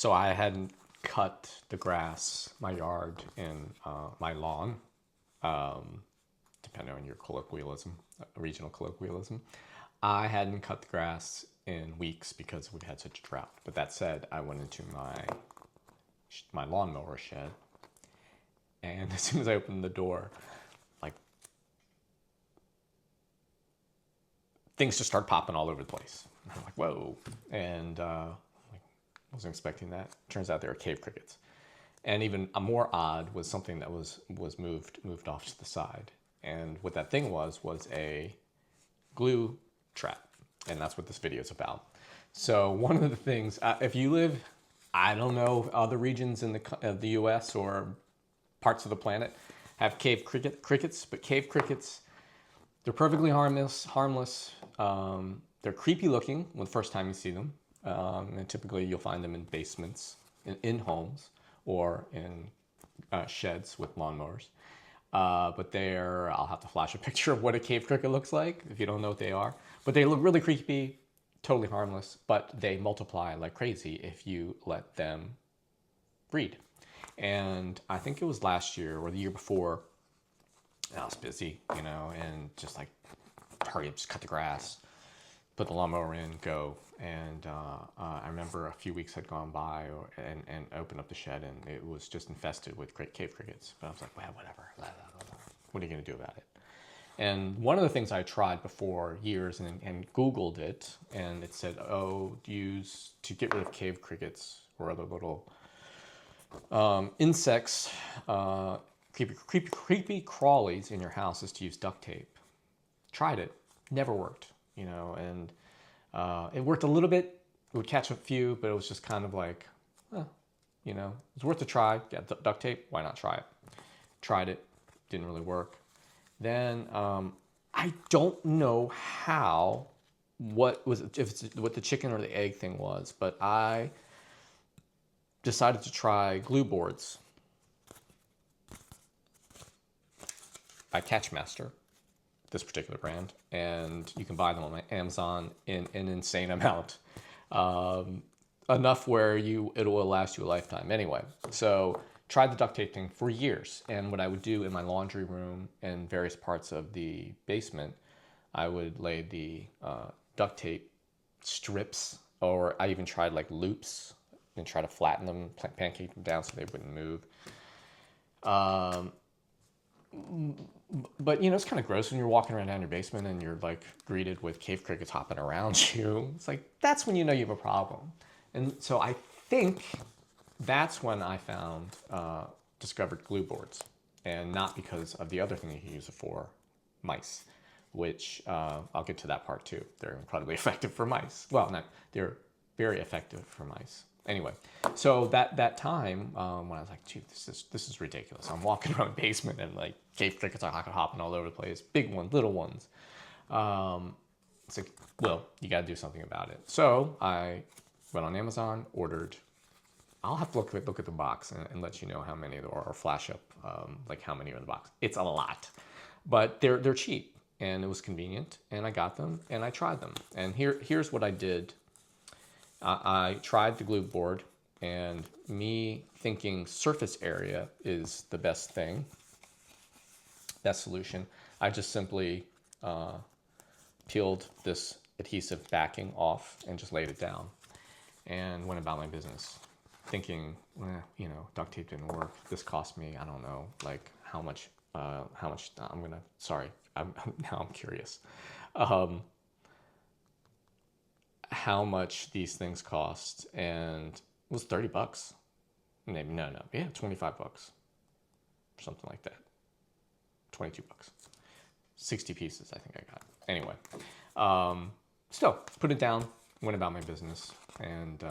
So I hadn't cut the grass, my yard, and my lawn, um, depending on your colloquialism, regional colloquialism. I hadn't cut the grass in weeks because we've had such a drought. But that said, I went into my lawnmower shed, and as soon as I opened the door, like things just start popping all over the place. I'm like, whoa, and wasn't expecting that. Turns out they were cave crickets. And even more odd was something that was moved off to the side. And what that thing was a glue trap. And that's what this video is about. So one of the things, if you live, I don't know, other regions in the US or parts of the planet have cave crickets, but cave crickets, they're perfectly harmless. They're creepy looking when the first time you see them. And typically you'll find them in basements, in homes, or in sheds with lawnmowers. But I'll have to flash a picture of what a cave cricket looks like if you don't know what they are. But they look really creepy, totally harmless, but they multiply like crazy if you let them breed. And I think it was last year or the year before, I was busy, and just like, hurry up, just cut the grass, put the lawnmower in, go. And I remember a few weeks had gone by and opened up the shed, and it was just infested with cave crickets. But I was like, well, whatever. What are you going to do about it? And one of the things I tried before years and Googled it, and it said, to get rid of cave crickets or other little insects, creepy crawlies in your house, is to use duct tape. Tried it, never worked, and it worked a little bit. It would catch a few, but it was just kind of like, it's worth a try. Yeah, duct tape, why not try it? Tried it, didn't really work. Then I don't know what the chicken or the egg thing was, but I decided to try glue boards by Catchmaster, this particular brand, and you can buy them on Amazon in an insane amount, enough where it will last you a lifetime. Anyway, so tried the duct tape thing for years, and what I would do in my laundry room and various parts of the basement, I would lay the duct tape strips, or I even tried like loops and try to flatten them, pancake them down so they wouldn't move. But it's kind of gross when you're walking around down your basement and you're like greeted with cave crickets hopping around you. It's like, that's when you know you have a problem. And so I think that's when I discovered glue boards, and not because of the other thing you can use it for, mice, which I'll get to that part too. They're incredibly effective for mice. Well, they're very effective for mice. Anyway, so that time when I was like, dude, this is ridiculous. I'm walking around the basement and like cave crickets are hopping all over the place, big ones, little ones. It's like, well, you got to do something about it. So I went on Amazon, ordered. I'll have to look at the box and let you know how many there are, or flash up like how many are in the box. It's a lot, but they're cheap and it was convenient, and I got them and I tried them. And here's what I did. I tried the glue board, and me thinking surface area is the best solution. I just simply peeled this adhesive backing off and just laid it down and went about my business, thinking, duct tape didn't work. This cost me, I don't know, like how much, now I'm curious. How much these things cost, and it was $30. Maybe, yeah, $25, something like that. $22, 60 pieces I think I got. Anyway, still put it down, went about my business, and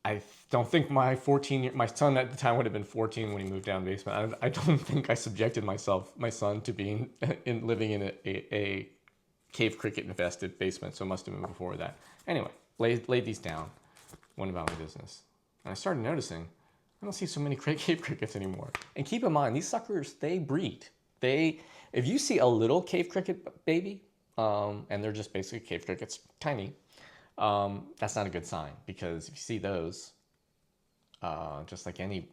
I don't think my son at the time would have been 14 when he moved down the basement. I don't think I subjected my son to being living in a cave cricket infested basement, so it must have been before that. Anyway, laid these down, went about my business, and I started noticing I don't see so many cave crickets anymore. And keep in mind, these suckers, they breed. If you see a little cave cricket baby, and they're just basically cave crickets, tiny, that's not a good sign, because if you see those, just like any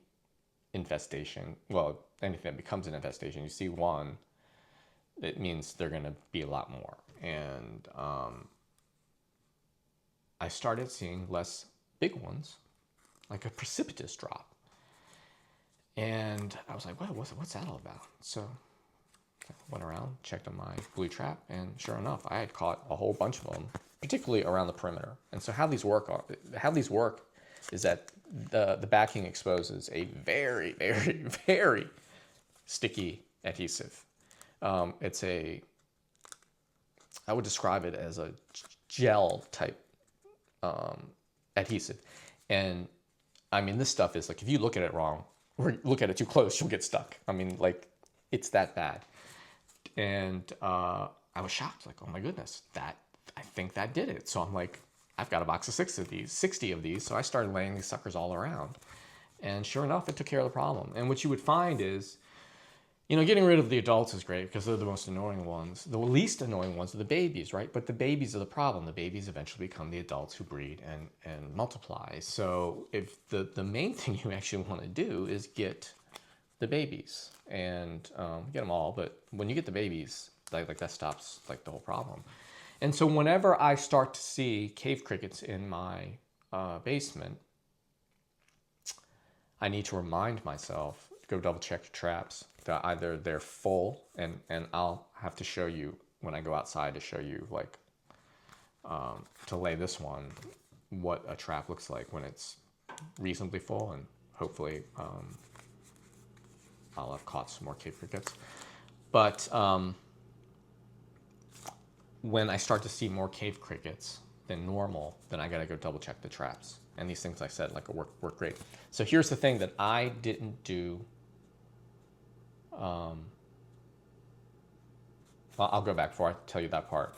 infestation, well, anything that becomes an infestation, you see one, it means they're going to be a lot more. And I started seeing less big ones, like a precipitous drop. And I was like, what's that all about? So I went around, checked on my buoy trap, and sure enough, I had caught a whole bunch of them, particularly around the perimeter. And so how these work is that the backing exposes a very, very, very sticky adhesive. I would describe it as a gel type adhesive. And I mean, this stuff is like, if you look at it wrong or look at it too close, you'll get stuck. I mean, like, it's that bad. And I was shocked, like, oh my goodness, I think that did it. So I'm like, I've got a box of 60 of these. So I started laying these suckers all around. And sure enough, it took care of the problem. And what you would find is, getting rid of the adults is great because they're the most annoying ones. The least annoying ones are the babies, right? But the babies are the problem. The babies eventually become the adults who breed and multiply. So if the main thing you actually want to do is get the babies and get them all. But when you get the babies, like that stops like the whole problem. And so whenever I start to see cave crickets in my basement, I need to remind myself to go double check your traps, that either they're full, and I'll have to show you when I go outside to show you, like, to lay this one, what a trap looks like when it's reasonably full, and hopefully I'll have caught some more cave crickets. But when I start to see more cave crickets than normal, then I gotta go double check the traps. And these things, I said, like, work great. So here's the thing that I didn't do. Well, I'll go back before I tell you that part.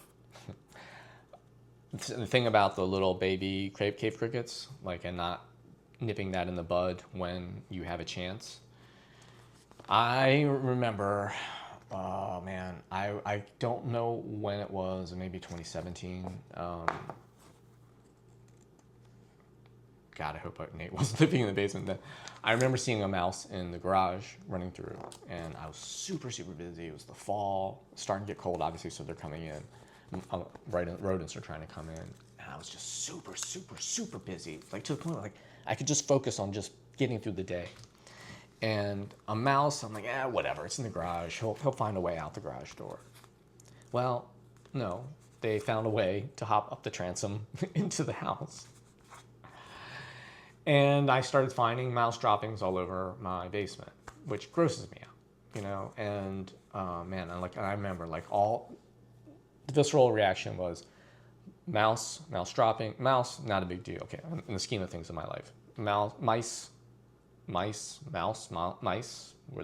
The thing about the little baby cave crickets, like, and not nipping that in the bud when you have a chance. I remember, oh man, I don't know when it was, maybe 2017. God, I hope Nate wasn't living in the basement then. I remember seeing a mouse in the garage running through, and I was super, super busy. It was the fall, starting to get cold, obviously, so they're coming in. Rodents are trying to come in, and I was just super, super, super busy, like, to the point where, like, I could just focus on just getting through the day. And a mouse, I'm like, whatever, it's in the garage. He'll find a way out the garage door. Well, no, they found a way to hop up the transom into the house. And I started finding mouse droppings all over my basement, which grosses me out, and man, I remember, like, all the visceral reaction was mouse dropping, mouse, not a big deal. Okay, in the scheme of things in my life, mice, where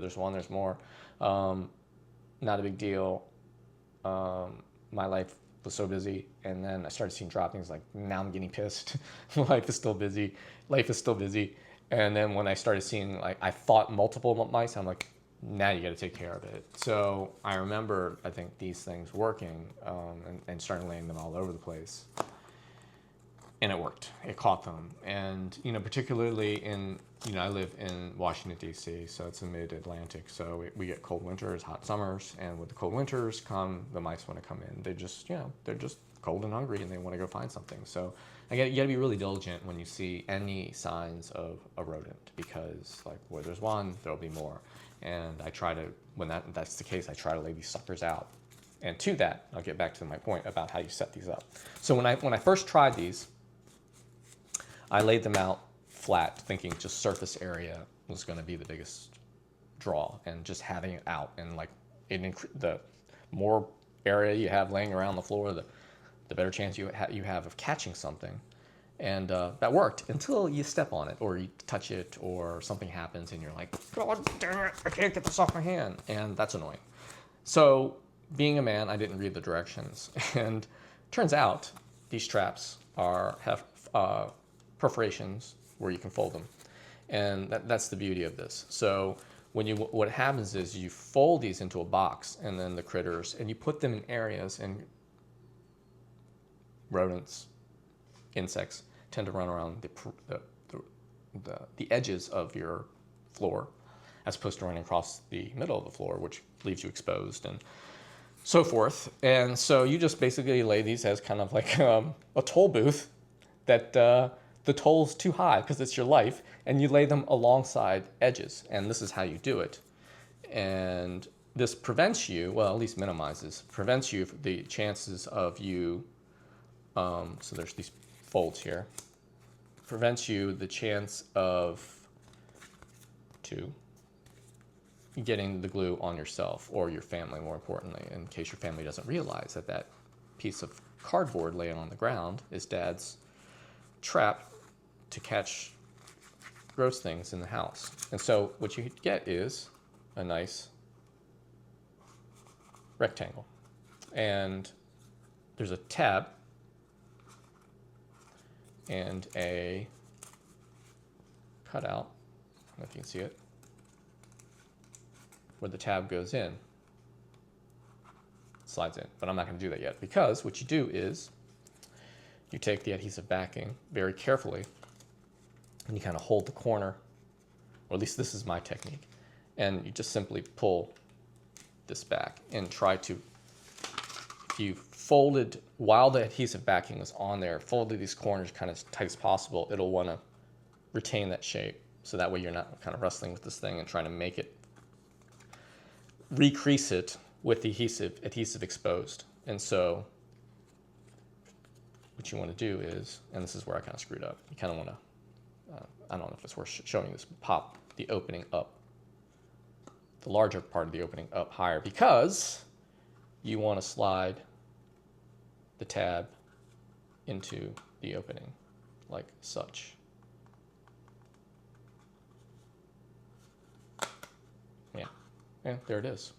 there's one, there's more, not a big deal. My life was so busy, and then I started seeing droppings, like, now I'm getting pissed. Life is still busy. And then when I started seeing, like, I fought multiple mice, I'm like, now you got to take care of it. So I remember, I think, these things working, and starting laying them all over the place. And it worked. It caught them. And, particularly I live in Washington, D.C., so it's a mid-Atlantic. So we get cold winters, hot summers. And with the cold winters come, the mice want to come in. They're just cold and hungry, and they want to go find something. So you got to be really diligent when you see any signs of a rodent, because, like, where there's one, there'll be more. And I try to, when that's the case, I try to lay these suckers out. And to that, I'll get back to my point about how you set these up. So when I first tried these, I laid them out flat, thinking just surface area was going to be the biggest draw, and just having it out, and, like, the more area you have laying around the floor, the better chance you have of catching something. And that worked until you step on it, or you touch it, or something happens, and you're like, God damn it, I can't get this off my hand, and that's annoying. So, being a man, I didn't read the directions, and turns out these traps have perforations where you can fold them, and that's the beauty of this. So what happens is you fold these into a box, and then the critters, and you put them in areas, and rodents insects tend to run around the edges of your floor, as opposed to running across the middle of the floor, which leaves you exposed and so forth. And so you just basically lay these as kind of like a toll booth that the toll's too high because it's your life, and you lay them alongside edges. And this is how you do it. And this prevents you, well, at least prevents you the chances of you, so there's these folds here, prevents you the chance of getting the glue on yourself or your family, more importantly, in case your family doesn't realize that that piece of cardboard laying on the ground is Dad's trap to catch gross things in the house. And so what you get is a nice rectangle. And there's a tab and a cutout, I don't know if you can see it, where the tab goes in, slides in. But I'm not going to do that yet, because what you do is you take the adhesive backing very carefully and you kind of hold the corner, or at least this is my technique, and you just simply pull this back and try to, if you folded while the adhesive backing is on there, folded these corners kind of as tight as possible, it'll want to retain that shape. So that way you're not kind of wrestling with this thing and trying to make it, recrease it with the adhesive exposed. And so what you want to do is, and this is where I kind of screwed up, you kind of want to, I don't know if it's worth showing this, pop the opening up, the larger part of the opening up higher, because you want to slide the tab into the opening like such. Yeah, and there it is.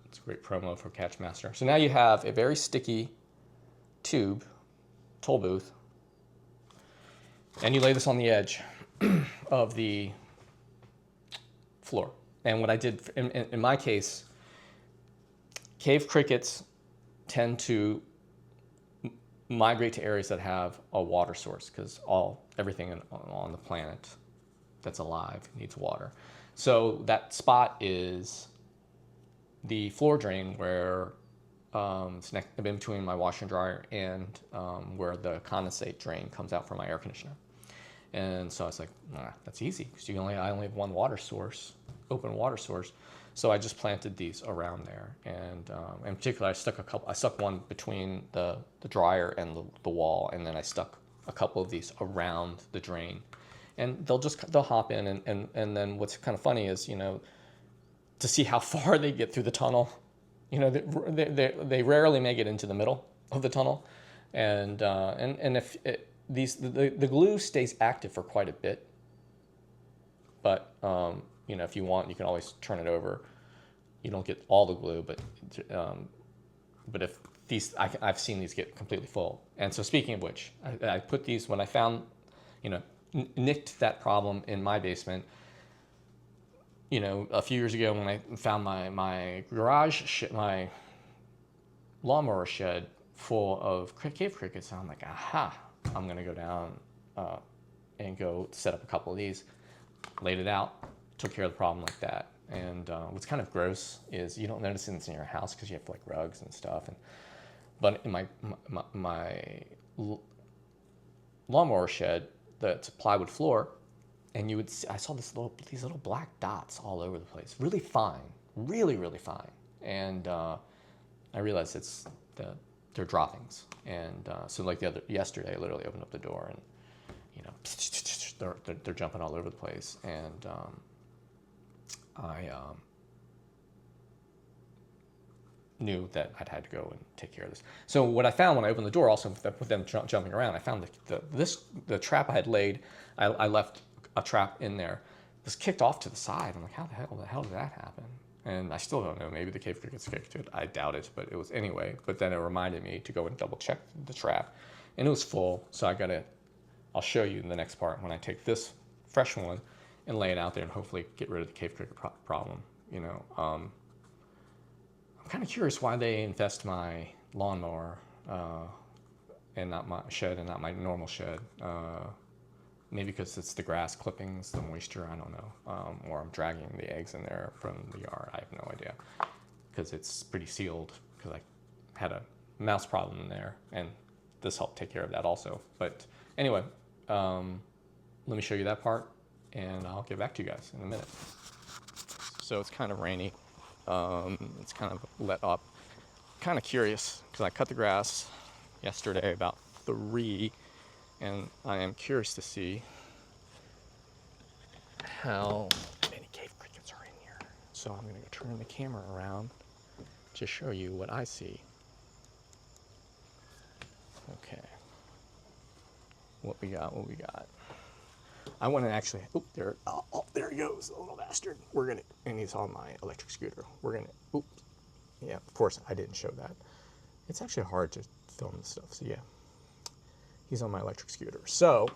It's a great promo for Catchmaster. So now you have a very sticky tube, toll booth, and you lay this on the edge of the floor. And what I did, in my case, cave crickets tend to migrate to areas that have a water source, because everything on the planet that's alive needs water. So that spot is the floor drain where it's in between my washer and dryer and where the condensate drain comes out from my air conditioner. And so I was like, nah, that's easy, because I only have one water source, open water source. So I just planted these around there, and in particular, I stuck one between the dryer and the wall, and then I stuck a couple of these around the drain, and they'll hop in, and then what's kind of funny is, to see how far they get through the tunnel. They rarely make it into the middle of the tunnel, and if the glue stays active for quite a bit, but if you want, you can always turn it over. You don't get all the glue, but if these, I've seen these get completely full. And so speaking of which, I put these, when I found, nicked that problem in my basement, a few years ago when I found my garage, my lawnmower shed full of cave crickets, and I'm like, aha, I'm gonna go down and go set up a couple of these, laid it out, took care of the problem like that. And what's kind of gross is you don't notice it's in your house because you have like rugs and stuff. But in my lawnmower shed, that's a plywood floor, and I saw these little black dots all over the place, really fine, really, really fine. And I realized they're droppings. And so like yesterday, I literally opened up the door and they're jumping all over the place. And I knew that I'd had to go and take care of this. So what I found when I opened the door, also with them jumping around, I found the trap I had laid. I left a trap in there. Was kicked off to the side. I'm like, how the hell did that happen? And I still don't know. Maybe the cave crickets kicked it. I doubt it, but it was anyway. But then it reminded me to go and double check the trap, and it was full. So I'll show you in the next part when I take this fresh one and lay it out there and hopefully get rid of the cave cricket problem. I'm kind of curious why they infest my lawnmower and not my shed and not my normal shed. Maybe because it's the grass clippings, the moisture, I don't know. Or I'm dragging the eggs in there from the yard, I have no idea. Because it's pretty sealed, because I had a mouse problem in there, and this helped take care of that also. But anyway, let me show you that part, and I'll get back to you guys in a minute. So it's kind of rainy. It's kind of let up. Kind of curious, because I cut the grass yesterday about 3, and I am curious to see how many cave crickets are in here. So I'm going to turn the camera around to show you what I see. Okay. What we got, I want to actually, there he goes, the little bastard. And he's on my electric scooter. Yeah, of course I didn't show that. It's actually hard to film this stuff, so yeah. He's on my electric scooter. So,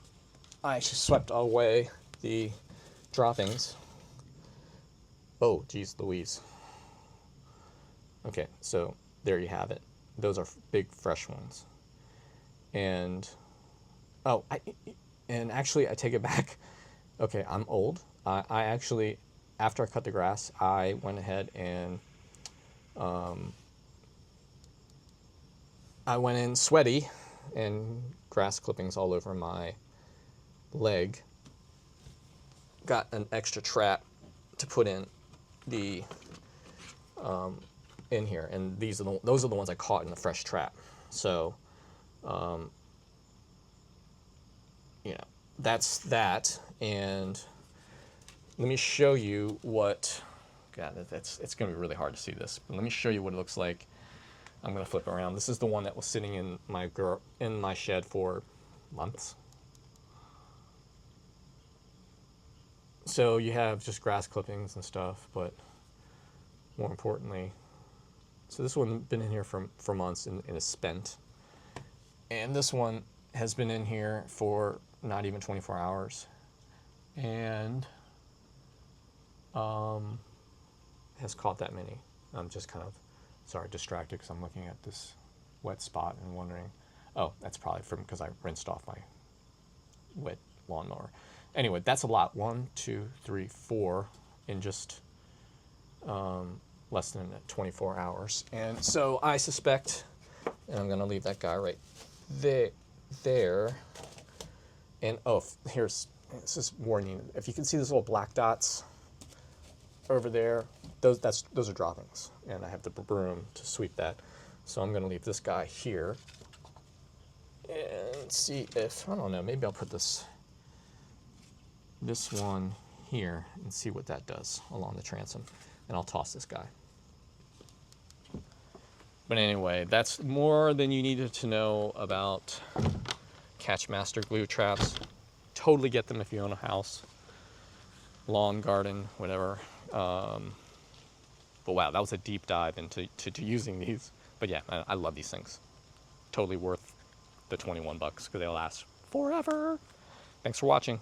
I actually swept away the droppings. Oh, geez Louise. Okay, so there you have it. Those are big, fresh ones. And, actually, I take it back. Okay, I'm old. I actually, after I cut the grass, I went ahead and I went in sweaty and grass clippings all over my leg. Got an extra trap to put in the in here, and those are the ones I caught in the fresh trap. So, that's that. And let me show you what. God, it's going to be really hard to see this, but let me show you what it looks like. I'm going to flip around. This is the one that was sitting in my shed for months. So you have just grass clippings and stuff, but more importantly, so this one been in here for months and is spent. And this one has been in here for not even 24 hours. And has caught that many. I'm just kind of, distracted because I'm looking at this wet spot and wondering, oh, that's probably because I rinsed off my wet lawnmower. Anyway, that's a lot. 1, 2, 3, 4 in just less than 24 hours. And so I suspect, and I'm going to leave that guy right there. And this is warning. If you can see those little black dots over there, those are droppings, and I have the broom to sweep that. So I'm going to leave this guy here and see if, I don't know, maybe I'll put this one here and see what that does along the transom, and I'll toss this guy. But anyway, that's more than you needed to know about Catchmaster glue traps. Totally get them if you own a house, lawn, garden, whatever. But wow, that was a deep dive into using these. But yeah, I love these things. Totally worth the $21 because they'll last forever. Thanks for watching.